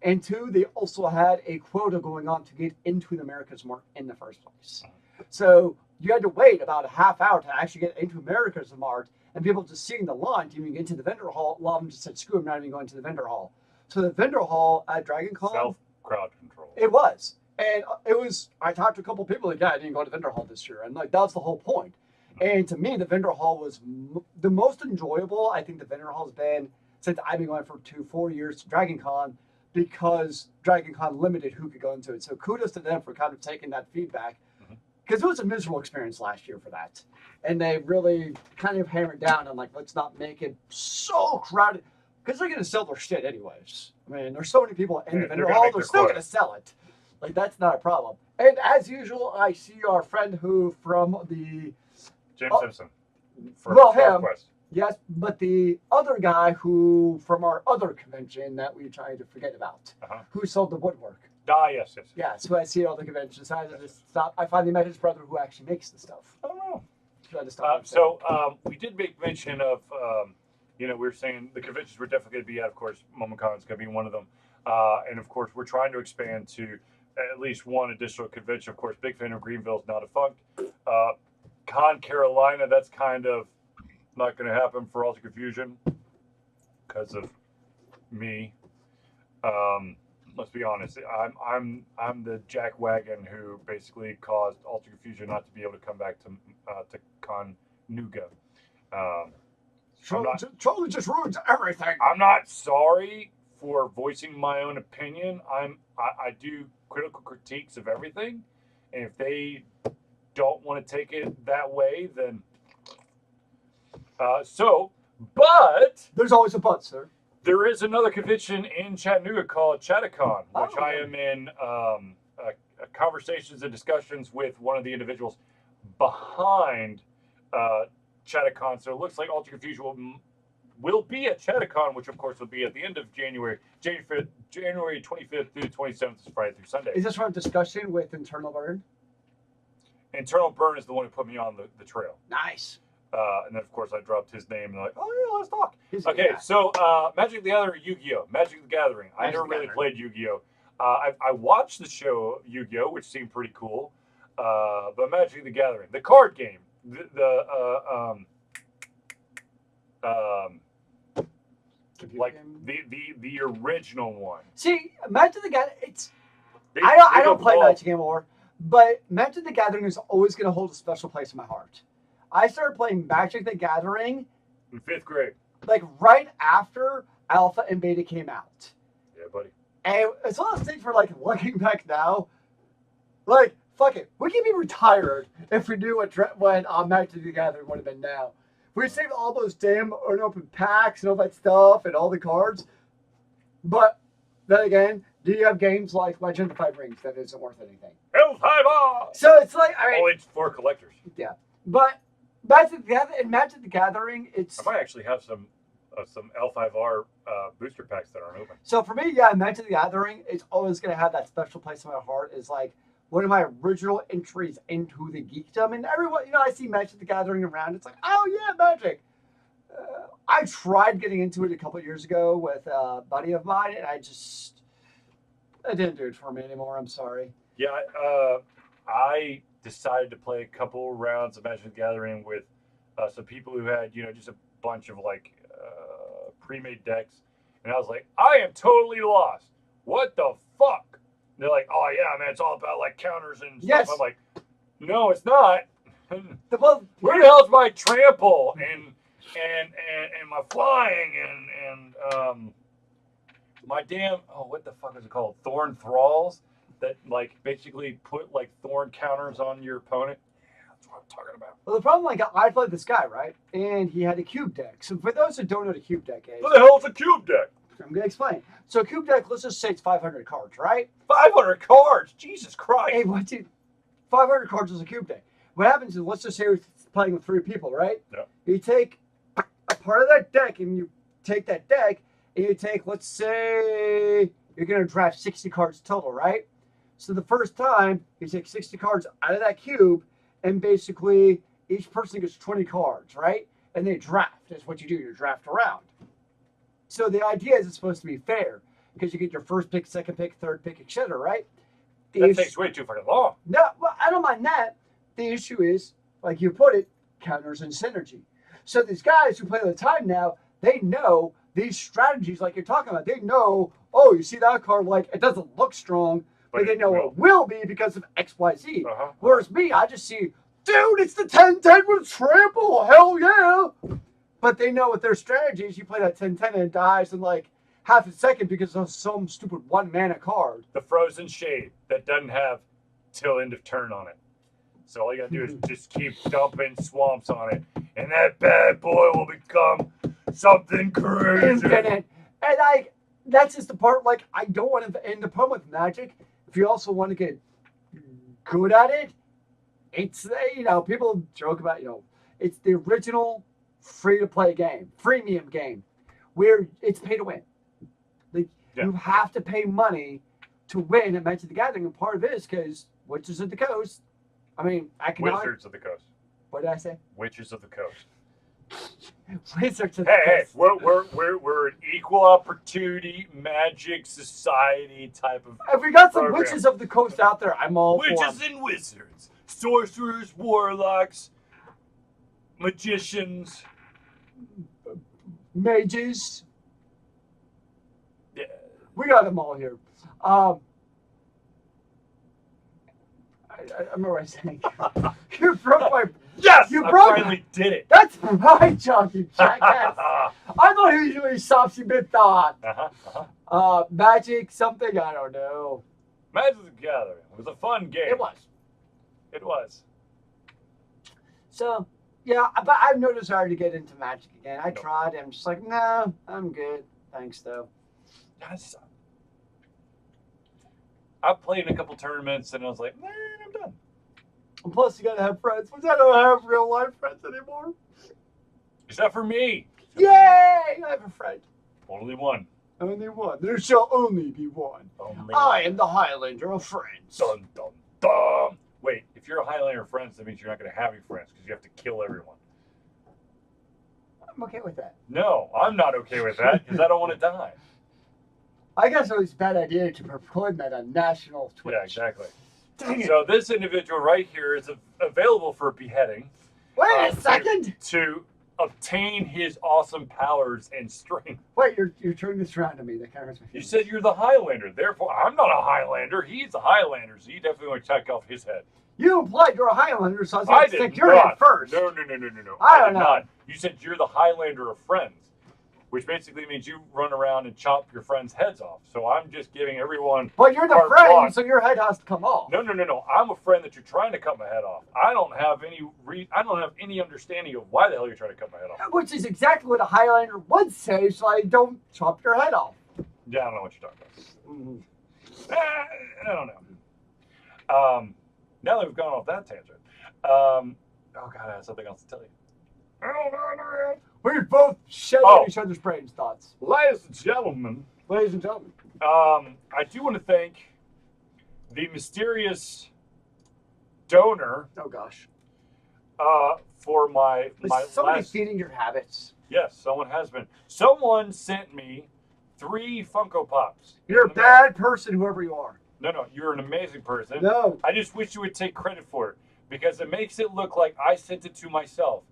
and two, they also had a quota going on to get into the America's Mark in the first place. So you had to wait about a half hour to actually get into America's Mark and be able to see in the line to even get into the vendor hall. A lot of them just said, screw, I'm not even going to the vendor hall. So the vendor hall at Dragon Con, self-crowd control. It was. And it was, I talked to a couple of people like, yeah, I didn't go to the vendor hall this year. And like, that was the whole point. And to me, the vendor hall was the most enjoyable. I think the vendor hall has been since I've been going for 4 years to Dragon Con, because Dragon Con limited who could go into it. So kudos to them for kind of taking that feedback, because it was a miserable experience last year for that. And they really kind of hammered down on like, let's not make it so crowded, because they're going to sell their shit anyways. I mean, there's so many people in the vendor hall, they're still going to sell it. Like, that's not a problem. And as usual, I see our friend who from the... James Simpson. Him. Yes, but the other guy who from our other convention that we tried to forget about, who sold the woodwork. Yes. Yes, who I see at all the conventions. I finally met his brother who actually makes the stuff. Oh, no. We did make mention of, we were saying the conventions we're definitely going to be at. Of course, MomoCon is going to be one of them. And of course, we're trying to expand to at least one additional convention. Of course, big fan of Greenville's Not Defunct. Con Carolina, that's kind of not going to happen for Alter Confusion because of me. Let's be honest. I'm the jackwagon who basically caused Alter Confusion not to be able to come back to Con Nuga. Charlie just ruins everything. I'm not sorry for voicing my own opinion. I do critical critiques of everything, and if they don't want to take it that way, then but there's always a but, sir. There is another convention in Chattanooga called Chattacon, which I am in conversations and discussions with one of the individuals behind Chattacon. So it looks like Alter Confusion will be at Chattacon, which of course will be at the end of January 25th through 27th, is Friday through Sunday. Is this from a discussion with Internal Burn? Internal Burn is the one who put me on the trail. Nice. And then, of course, I dropped his name and like, oh, yeah, let's talk. So Magic the Gathering, Yu-Gi-Oh! Magic the Gathering. I never really played Yu-Gi-Oh! I watched the show Yu-Gi-Oh!, which seemed pretty cool. But Magic the Gathering, the card game, the original one. See, Magic the Gathering, I don't play Magic anymore, but Magic the Gathering is always going to hold a special place in my heart. I started playing Magic the Gathering in 5th grade, like right after Alpha and Beta came out. Yeah, buddy. And it's one of those things where, like, looking back now, like, fuck it, we could be retired if we knew what Magic the Gathering would have been now. We saved all those damn unopened packs and all that stuff and all the cards. But then again, do you have games like Legend of the Five Rings that isn't worth anything? So it's like, I mean, only for collectors. Yeah, but Magic the Gathering, I might actually have some some L5R booster packs that aren't open. So for me, yeah, Magic the Gathering is always going to have that special place in my heart. Is like one of my original entries into the geekdom. And everyone, I see Magic the Gathering around. It's like, oh yeah, Magic. I tried getting into it a couple of years ago with a buddy of mine, and it didn't do it for me anymore. I'm sorry. Yeah, I decided to play a couple rounds of Magic the Gathering with some people who had, just a bunch of like pre-made decks, and I was like, I am totally lost. What the fuck? And they're like, oh yeah, man, it's all about like counters and stuff. Yes. I'm like, no, it's not. Well, where the hell's my trample and my flying and my damn what the fuck is it called? Thorn Thralls that like basically put like thorn counters on your opponent. Yeah, that's what I'm talking about. Well, the problem, like, I played this guy, right? And he had a cube deck. So for those who don't know what a cube deck is, What the hell is a cube deck? I'm going to explain. So a cube deck, let's just say it's 500 cards, right? 500 cards? Jesus Christ. Hey, 500 cards is a cube deck. What happens is, let's just say we're playing with 3 people, right? Yeah. You take a part of that deck, and you take that deck, and you take, let's say, you're going to draft 60 cards total, right? So the first time, you take 60 cards out of that cube, and basically, each person gets 20 cards, right? And they draft. That's what you do. You draft around. So the idea is it's supposed to be fair, because you get your first pick, second pick, third pick, etc., right? That takes way too fucking long. No, well, I don't mind that. The issue is, like you put it, counters and synergy. So these guys who play all the time now, they know these strategies like you're talking about. They know, oh, you see that card, like, it doesn't look strong, but they know it will be because of X, Y, Z. Whereas me, I just see, dude, it's the 10-10 with trample. Hell yeah. But they know with their strategies, you play that 10-10 and it dies in like half a second because of some stupid 1 mana card. The Frozen Shade that doesn't have till end of turn on it. So all you gotta do is just keep dumping swamps on it, and that bad boy will become something crazy. Infinite. And that's just the part, like, I don't want to end the problem with Magic. If you also want to get good at it, it's, people joke about, it's the original free-to-play game, freemium game, where it's pay to win. Like, you have to pay money to win at Magic the Gathering, and part of it is because Wizards of the Coast, Wizards of the Coast. What did I say? Witches of the Coast. Wizards of the Coast. Hey, we're an equal opportunity Magic Society type of If we got some program. Witches of the Coast out there, I'm all for Witches and wizards, sorcerers, warlocks, magicians, mages. Yeah. We got them all here. I remember what I was saying. You broke my... Yes! You I broke finally did it. That's right, Chuck, you jackass. I thought he usually stops you mid-thought. Magic something, I don't know. Magic the Gathering. It was a fun game. It was. It was. So, yeah, but I have no desire to get into Magic again. I tried, and I'm just like, no, I'm good. Thanks, though. I played in a couple tournaments, and I was like, man, I'm done. And plus, you gotta have friends, which I don't have real life friends anymore. Except for me. Yay! I have a friend. Only one. Only one. There shall only be one. Only I am the Highlander of friends. Dun, dun, dun. Wait, if you're a Highlander of friends, that means you're not going to have any friends because you have to kill everyone. I'm okay with that. No, I'm not okay with that because I don't want to die. I guess it was a bad idea to proclaim that on national Twitch. Yeah, exactly. Dang it. So this individual right here is available for beheading. Wait a second! To obtain his awesome powers and strength. Wait, you're turning this around to me. That kind of hurts my You feelings. said you're the Highlander. Therefore, I'm not a Highlander. He's a Highlander, so you definitely want to check off his head. You implied you're a Highlander, so I was I going to did stick your head not. first. No. I don't did know. not. You said you're the Highlander of friends, which basically means you run around and chop your friends' heads off. So I'm just giving everyone. But you're the carte friend, blanche. so your head has to come off. No. I'm a friend that you're trying to cut my head off. I don't have any understanding of why the hell you're trying to cut my head off. Which is exactly what a Highlander would say, so I don't chop your head off. Yeah, I don't know what you're talking about. Mm-hmm. I don't know. Now that we've gone off that tangent, oh god, I have something else to tell you. We both shed on each other's brains thoughts. Ladies and gentlemen. Ladies and gentlemen. I do want to thank the mysterious donor. Oh gosh. For my somebody feeding your habits? Yes, someone has been. Someone sent me 3 Funko Pops. You're a bad person, whoever you are. No, you're an amazing person. No. I just wish you would take credit for it because it makes it look like I sent it to myself.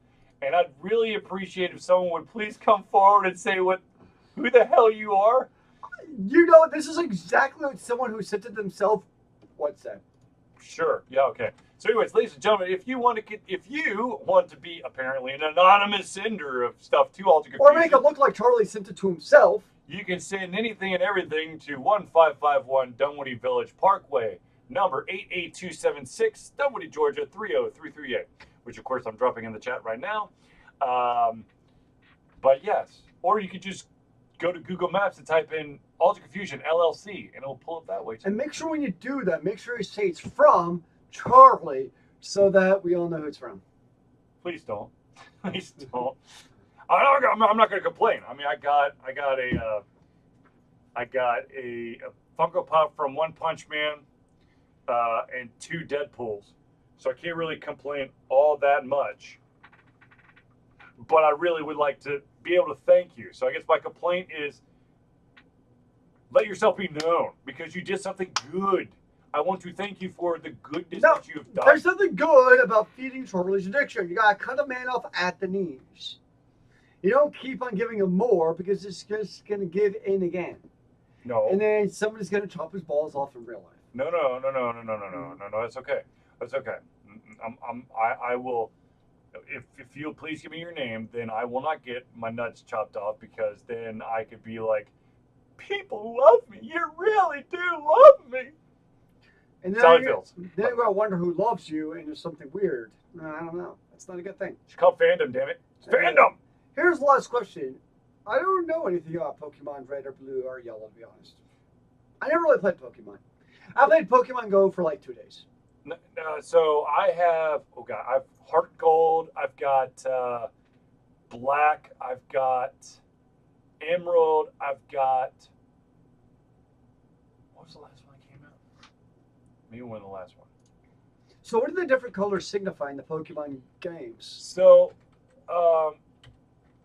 And I'd really appreciate if someone would please come forward and say who the hell you are. You know, this is exactly what someone who sent it themselves would say. Sure. Yeah. Okay. So, anyways, ladies and gentlemen, if you want to be apparently an anonymous sender of stuff to AlteredConfusion, or make it look like Charlie sent it to himself, you can send anything and everything to 1551 Dunwoody Village Parkway, number 88276, Dunwoody, Georgia 30338. Which, of course, I'm dropping in the chat right now. But yes, or you could just go to Google Maps and type in AlteredConfusionLLC, and it'll pull up that way too. And make sure when you do that, make sure you say it's from Charlie, so that we all know who it's from. Please don't. Please don't. I'm not going to complain. I mean, I got a Funko Pop from One Punch Man and 2 Deadpools, so I can't really complain all that much. But I really would like to be able to thank you. So I guess my complaint is let yourself be known because you did something good. I want to thank you for the goodness that you've done. There's something good about feeding Charlie's addiction. You gotta cut a man off at the knees. You don't keep on giving him more because it's just gonna give in again. No. And then somebody's gonna chop his balls off in real life. No. That's okay. That's okay. I will. If you'll please give me your name, then I will not get my nuts chopped off because then I could be like, people love me. You really do love me. And that's how it feels. Then you're going to wonder who loves you and there's something weird. I don't know. That's not a good thing. It's called fandom, damn it. It's fandom. Here's the last question. I don't know anything about Pokemon Red or Blue or Yellow, to be honest. I never really played Pokemon. I played Pokemon Go for like 2 days. So I have, I've Heart Gold, I've got Black, I've got Emerald, I've got, what was the last one that came out? Maybe one of the last one. So what do the different colors signify in the Pokemon games? So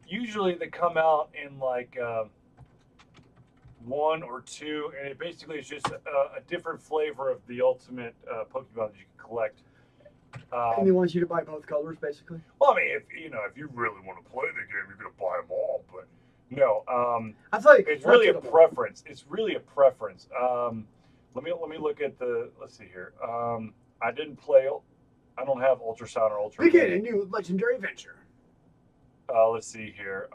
usually they come out in like 1 or 2, and it basically is just a different flavor of the ultimate Pokemon that you can collect. And they want you to buy both colors, basically? Well, I mean, if you really want to play the game, you're going to buy them all. But no, I thought it's really a preference. It's really a preference. Let me look at the. Let's see here. I didn't play. I don't have Ultra Sound or Ultra. Begin a new legendary adventure. Let's see here.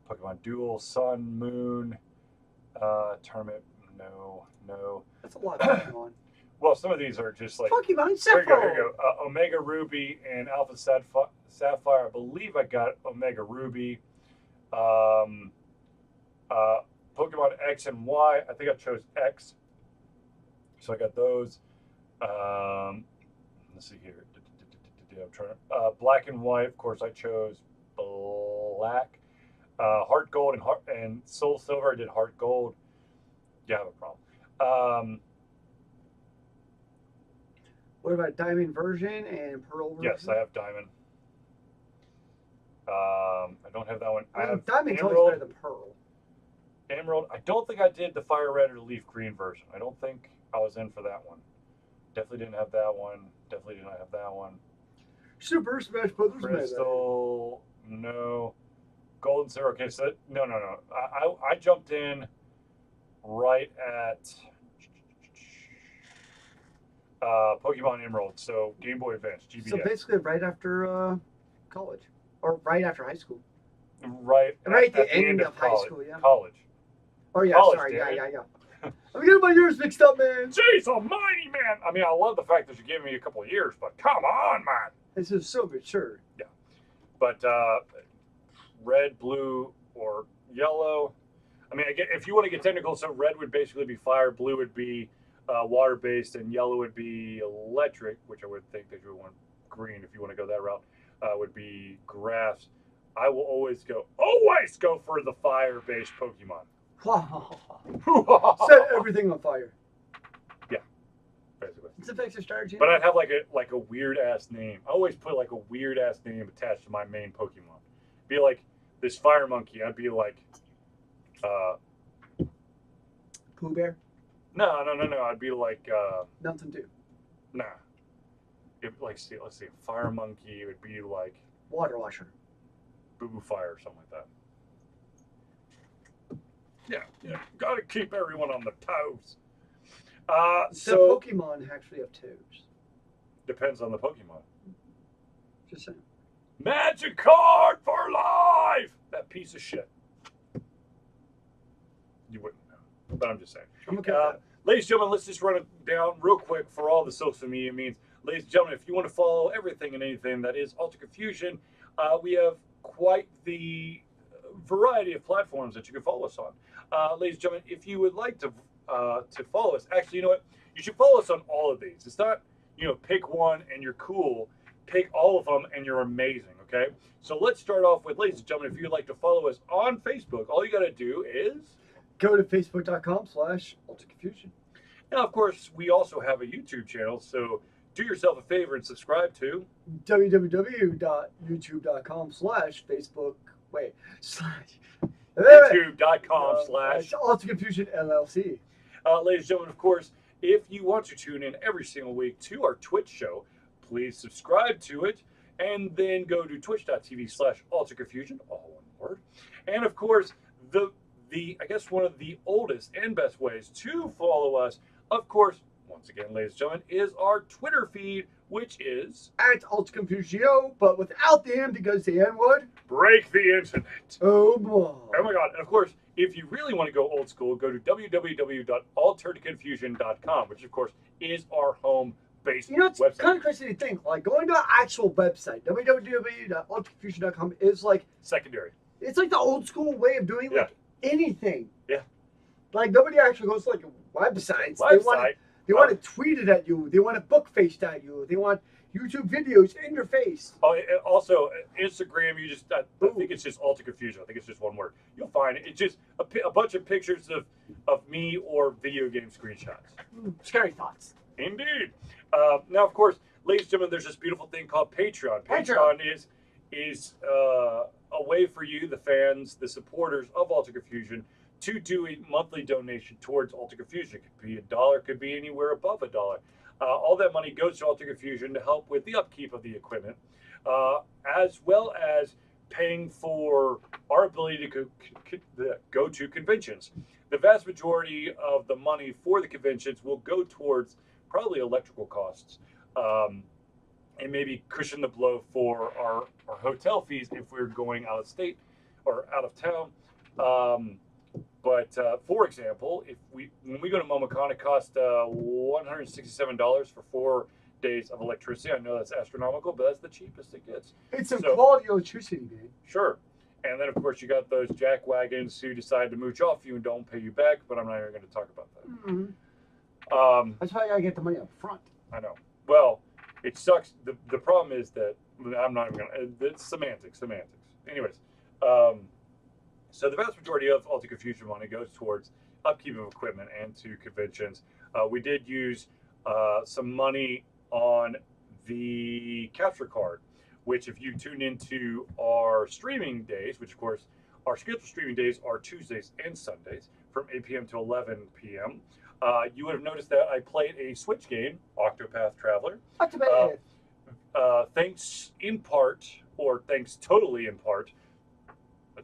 Pokemon Duel, Sun, Moon, Tournament. No. That's a lot of Pokemon. Well, some of these are just like Pokemon Sapphire. Here you go. Omega Ruby and Alpha Sapphire. I believe I got Omega Ruby. Pokemon X and Y. I think I chose X. So I got those. Let's see here. I'm trying to, Black and White. Of course, I chose Black. Heart Gold and Soul Silver. I did Heart Gold. You have a problem. What about Diamond version and Pearl version? Yes, I have Diamond. I don't have that one. I have Diamond's Emerald. always better than Pearl. Emerald. I don't think I did the Fire Red or the Leaf Green version. I don't think I was in for that one. Definitely didn't have that one. Definitely did not have that one. Super Smash Brothers Crystal. No. Gold and Silver. Okay, so no. I jumped in right at Pokemon Emerald, so Game Boy Advance, GBA. So basically right after college, or right after high school. Right at the end of high school, yeah. College. Oh yeah, college, sorry, yeah. I'm getting my years mixed up, man. Jeez almighty, man. I mean, I love the fact that you're giving me a couple of years, but come on, man. This is so mature. Yeah. But red, blue, or yellow. I mean, if you want to get technical, so red would basically be fire, blue would be water-based, and yellow would be electric, which I would think that you would want green if you want to go that route, would be grass. I will always go for the fire-based Pokemon. Set everything on fire. Yeah, basically. It's a fixer strategy. But I'd have like a weird ass name. I always put like a weird ass name attached to my main Pokemon. Be like this fire monkey. I'd be like, Pooh Bear. No. I'd be like, Mountain Dew. Nah. Let's see, fire monkey would be like Water Washer. Boo Boo Fire or something like that. Yeah. Gotta keep everyone on the toes. So Pokemon actually have toes. Depends on the Pokemon. Just saying. Magic card for life! That piece of shit. You wouldn't know, but I'm just saying. I'm okay with that. Ladies and gentlemen, let's just run it down real quick for all the social media means. Ladies and gentlemen, if you want to follow everything and anything that is Altered Confusion, we have quite the variety of platforms that you can follow us on. Ladies and gentlemen, if you would like to follow us, actually, you know what? You should follow us on all of these. It's not, pick one and you're cool. Pick all of them and you're amazing, okay? So let's start off with, ladies and gentlemen, if you'd like to follow us on Facebook, all you got to do is go to facebook.com/AlteredConfusion. Now, of course, we also have a YouTube channel, so do yourself a favor and subscribe to www.youtube.com/Facebook. YouTube.com/AlteredConfusionLLC. Ladies and gentlemen, of course, if you want to tune in every single week to our Twitch show, please subscribe to it and then go to twitch.tv/AlteredConfusion, all one word. And of course, I guess one of the oldest and best ways to follow us, of course, once again, ladies and gentlemen, is our Twitter feed, which is at AlteredConfusion, but without the N because the N would break the internet. Oh boy. Oh my god. And of course, if you really want to go old school, go to www.AlteredConfusion.com, which of course is our home base it's website. kind of crazy to think, like going to an actual website, www.AlteredConfusion.com is like secondary. It's like the old school way of doing anything. Yeah. Like nobody actually goes to like websites. They want to tweet it at you. They want to book face at you. They want YouTube videos in your face. Oh, also Instagram. You just I think it's just Altered Confusion. I think it's just one word. You'll find it. It's just a bunch of pictures of me or video game screenshots. Scary thoughts. Indeed. Now, of course, ladies and gentlemen, there's this beautiful thing called Patreon. Patreon is a way for you, the fans, the supporters of Altered Confusion, to do a monthly donation towards Altered Confusion. It could be $1, could be anywhere above $1. All that money goes to Altered Confusion to help with the upkeep of the equipment, as well as paying for our ability to go to conventions. The vast majority of the money for the conventions will go towards probably electrical costs, and maybe cushion the blow for our hotel fees if we're going out of state or out of town. But for example, when we go to MomoCon, it costs $167 for 4 days of electricity. I know that's astronomical, but that's the cheapest it gets. It's some quality electricity, man. Sure. And then, of course, you got those jack wagons who decide to mooch off you and don't pay you back, but I'm not even going to talk about that. Mm-hmm. That's why I got to get the money up front. I know. Well, it sucks. The problem is that I'm not even going to. It's semantics. Anyways, so the vast majority of Altered Confusion money goes towards upkeep of equipment and to conventions. We did use some money on the capture card, which if you tune into our streaming days, which of course our scheduled streaming days are Tuesdays and Sundays from 8 p.m. to 11 p.m., you would have noticed that I played a Switch game, Octopath Traveler. Thanks in part, or thanks totally in part,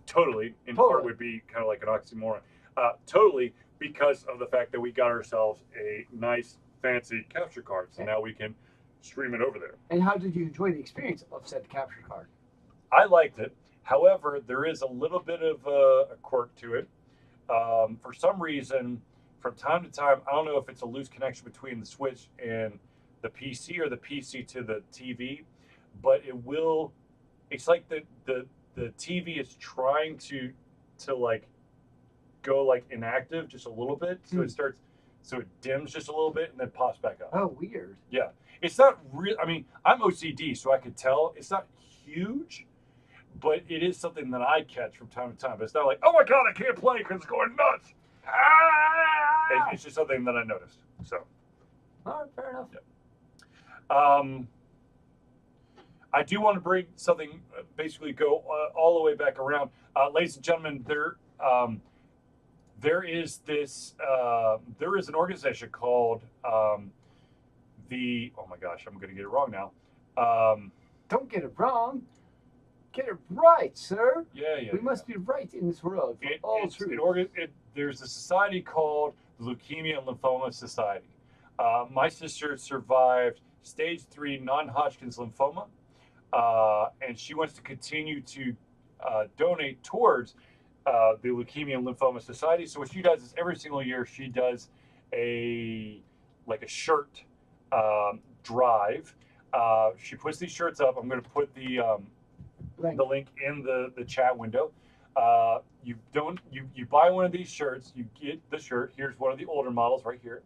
totally in part would be kind of like an oxymoron, totally because of the fact that we got ourselves a nice fancy capture card, so now we can stream it over there. And how did you enjoy the experience of said capture card? I liked it. However, there is a little bit of a quirk to it. For some reason, from time to time, I don't know if it's a loose connection between the Switch and the PC or the PC to the TV, but it's like the TV is trying to like go like inactive just a little bit, so it dims just a little bit and then pops back up. Oh, weird. Yeah, it's not real. I mean, I'm OCD, so I could tell it's not huge, but it is something that I catch from time to time. It's not like, oh my god, I can't play because it's going nuts. Ah! It's just something that I noticed. So, all right, fair enough. Yeah. I do want to bring something, basically go all the way back around, ladies and gentlemen. There is an organization called the. Oh my gosh, I'm going to get it wrong now. Don't get it wrong. Get it right, sir. Yeah. We must be right in this world. There's a society called the Leukemia and Lymphoma Society. My sister survived stage 3 non-Hodgkin's lymphoma, and she wants to continue to donate towards the Leukemia and Lymphoma Society. So what she does is every single year she does a shirt drive. She puts these shirts up. I'm going to put the link in the chat window. You buy one of these shirts, you get the shirt. Here's one of the older models right here,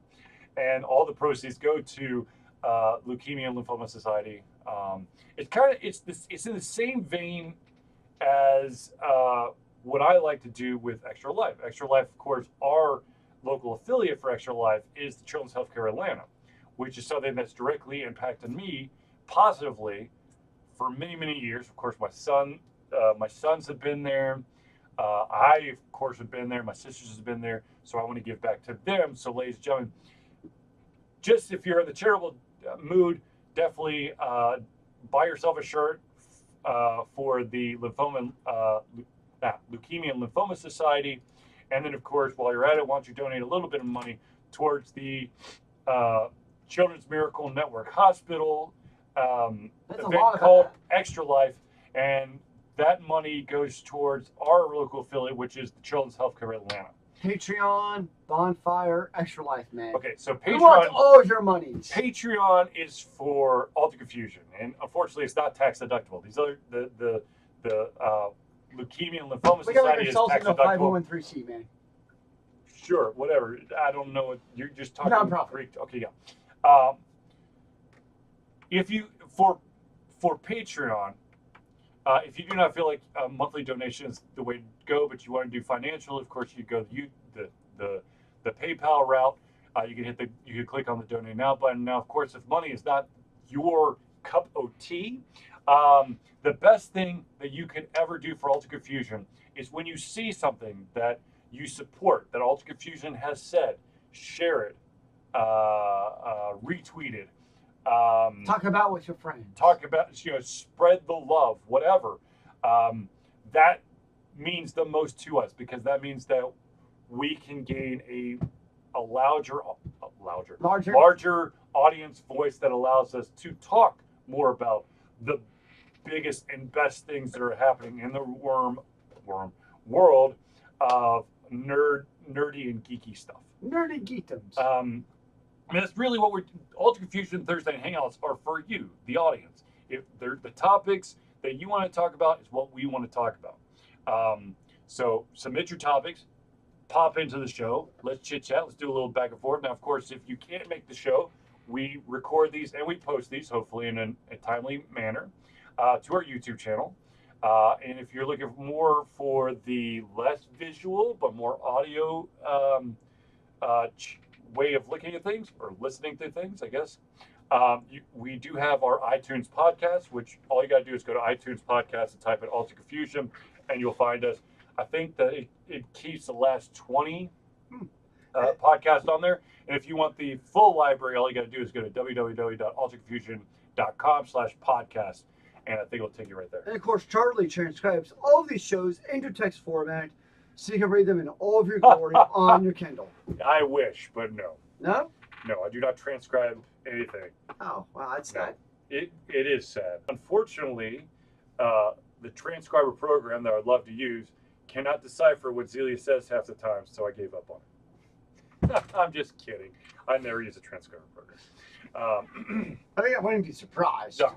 and all the proceeds go to Leukemia and Lymphoma Society. It's in the same vein as what I like to do with Extra Life. Extra Life, of course, our local affiliate for Extra Life is the Children's Healthcare Atlanta, which is something that's directly impacted me positively for many, many years. Of course, my sons have been there. I, of course, have been there. My sisters have been there. So I want to give back to them. So, ladies and gentlemen, just if you're in the charitable mood, definitely buy yourself a shirt for the Leukemia and Lymphoma Society. And then, of course, while you're at it, why don't you donate a little bit of money towards the Children's Miracle Network Hospital event called Extra Life, and that money goes towards our local affiliate, which is the Children's Healthcare Atlanta. Patreon, Bonfire, Extra Life, man. Okay, so Patreon. We want all your money. Patreon is for Altered Confusion, and unfortunately, it's not tax deductible. These other the Leukemia and Lymphoma Society is tax deductible. 501(c), man. Sure, whatever. I don't know what you're just talking. Non-profit. Greek. Okay, yeah. If you for Patreon, if you do not feel like a monthly donation is the way to go, but you want to do financial, of course, you go the PayPal route. You can click on the donate now button. Now, of course, if money is not your cup of tea, the best thing that you can ever do for Altered Confusion is when you see something that you support, that Altered Confusion has said, share it, retweet it. Talk about with your friends. Talk about, spread the love, whatever. That means the most to us, because that means that we can gain a larger audience voice that allows us to talk more about the biggest and best things that are happening in the worm world of nerdy and geeky stuff. Nerdy geekdoms. And that's really what Altered Confusion Thursday Night Hangouts are for you, the audience. If they're the topics that you want to talk about is what we want to talk about. So submit your topics, pop into the show, let's chit chat, let's do a little back and forth. Now, of course, if you can't make the show, we record these and we post these, hopefully in a timely manner, to our YouTube channel. And if you're looking more for the less visual but more audio way of looking at things or listening to things, I guess, we do have our iTunes podcast, which all you got to do is go to iTunes podcast and type in Altered Confusion, and you'll find us. I think that it keeps the last 20 podcasts on there. And if you want the full library, all you got to do is go to www.alteredconfusion.com/podcast, and I think it'll take you right there. And of course, Charlie transcribes all of these shows into text format, so you can read them in all of your glory on your Kindle. I wish, but no. No? No, I do not transcribe anything. Oh, wow, that's sad. It is sad. Unfortunately, the transcriber program that I'd love to use cannot decipher what Zealeus says half the time, so I gave up on it. I'm just kidding. I never use a transcriber program. I mean, I wouldn't be surprised. No,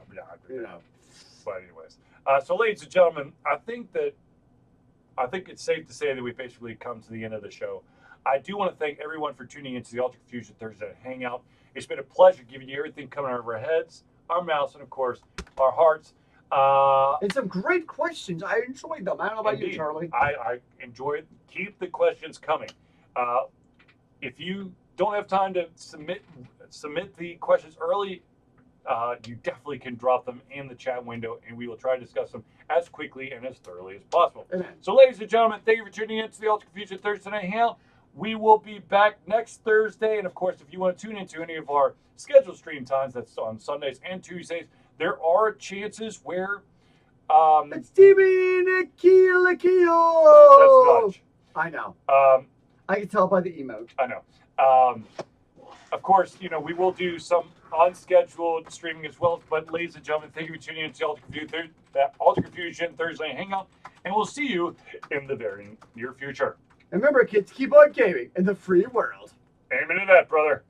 But anyways, so ladies and gentlemen, I think it's safe to say that we've basically come to the end of the show. I do want to thank everyone for tuning into the Altered Confusion Thursday Night Hangout. It's been a pleasure giving you everything coming out of our heads, our mouths, and of course, our hearts. And some great questions. I enjoyed them. I don't know about you, Charlie. I enjoy it. Keep the questions coming. If you don't have time to submit the questions early, you definitely can drop them in the chat window, and we will try to discuss them as quickly and as thoroughly as possible. Amen. So, ladies and gentlemen, thank you for tuning in to the Altered Confusion Thursday Night Hangout. We will be back next Thursday, and of course, if you want to tune into any of our scheduled stream times, that's on Sundays and Tuesdays, there are chances where it's Timmy Nikila. That's Dutch. I know. I can tell by the emote. I know. Of course, you know, we will do some unscheduled streaming as well. But ladies and gentlemen, thank you for tuning in to the Altered Confusion Thursday Night Hangout, and we'll see you in the very near future. And remember, kids, keep on gaming in the free world. Amen to that, brother.